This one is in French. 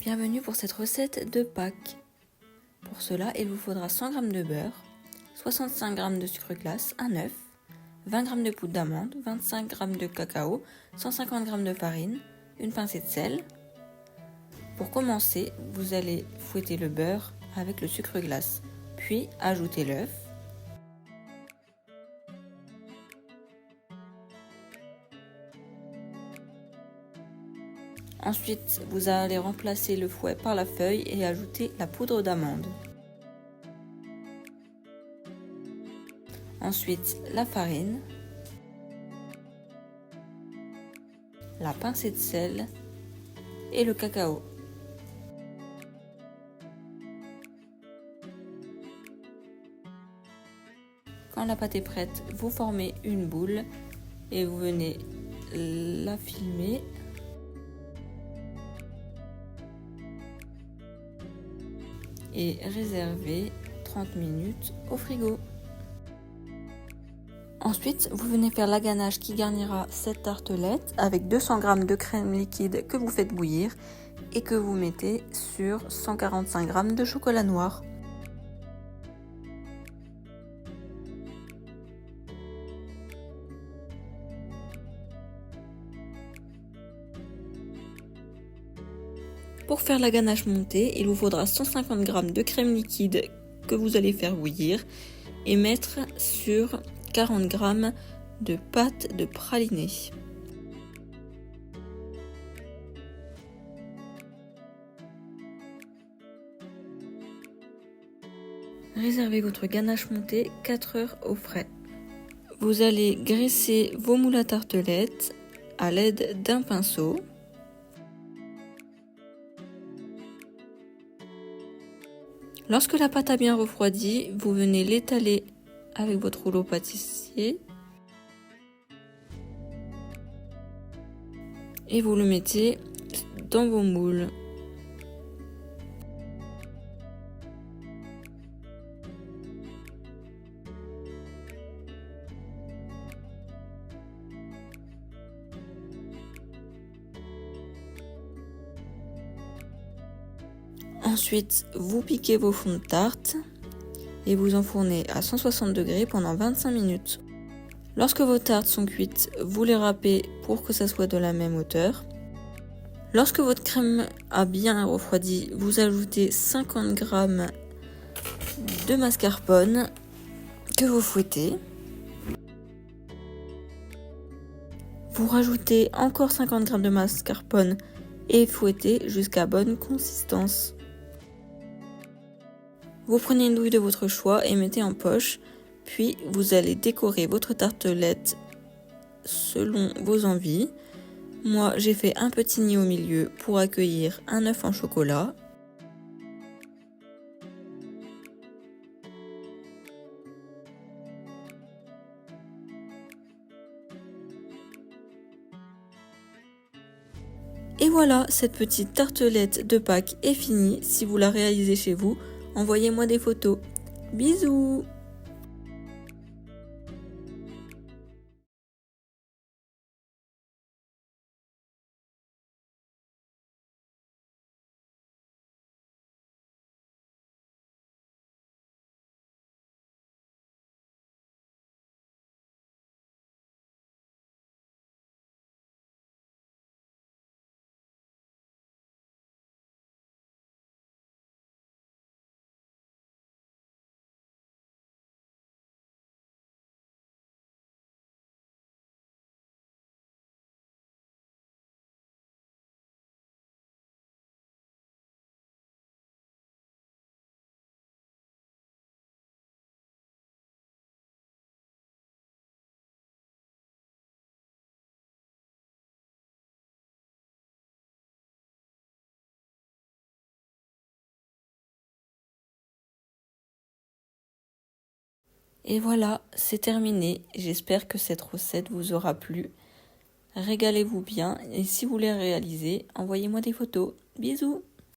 Bienvenue pour cette recette de Pâques. Pour cela, il vous faudra 100 g de beurre, 65 g de sucre glace, un œuf, 20 g de poudre d'amande, 25 g de cacao, 150 g de farine, une pincée de sel. Pour commencer, vous allez fouetter le beurre avec le sucre glace, puis ajouter l'œuf. Ensuite, vous allez remplacer le fouet par la feuille et ajouter la poudre d'amande. Ensuite, la farine, la pincée de sel et le cacao. Quand la pâte est prête, vous formez une boule et vous venez la filmer. Et réserver 30 minutes au frigo. Ensuite, vous venez faire la ganache qui garnira cette tartelette avec 200 g de crème liquide que vous faites bouillir et que vous mettez sur 145 g de chocolat noir. Pour faire la ganache montée, il vous faudra 150 g de crème liquide que vous allez faire bouillir et mettre sur 40 g de pâte de praliné. Réservez votre ganache montée 4 heures au frais. Vous allez graisser vos moules à tartelettes à l'aide d'un pinceau. Lorsque la pâte a bien refroidi, vous venez l'étaler avec votre rouleau pâtissier et vous le mettez dans vos moules. Ensuite, vous piquez vos fonds de tarte et vous enfournez à 160 degrés pendant 25 minutes. Lorsque vos tartes sont cuites, vous les râpez pour que ça soit de la même hauteur. Lorsque votre crème a bien refroidi, vous ajoutez 50 g de mascarpone que vous fouettez. Vous rajoutez encore 50 g de mascarpone et fouettez jusqu'à bonne consistance. Vous prenez une douille de votre choix et mettez en poche, puis vous allez décorer votre tartelette selon vos envies. Moi, j'ai fait un petit nid au milieu pour accueillir un œuf en chocolat. Et voilà, cette petite tartelette de Pâques est finie. Si vous la réalisez chez vous, envoyez-moi des photos. Bisous! Et voilà, c'est terminé. J'espère que cette recette vous aura plu. Régalez-vous bien et si vous voulez réaliser, envoyez-moi des photos. Bisous!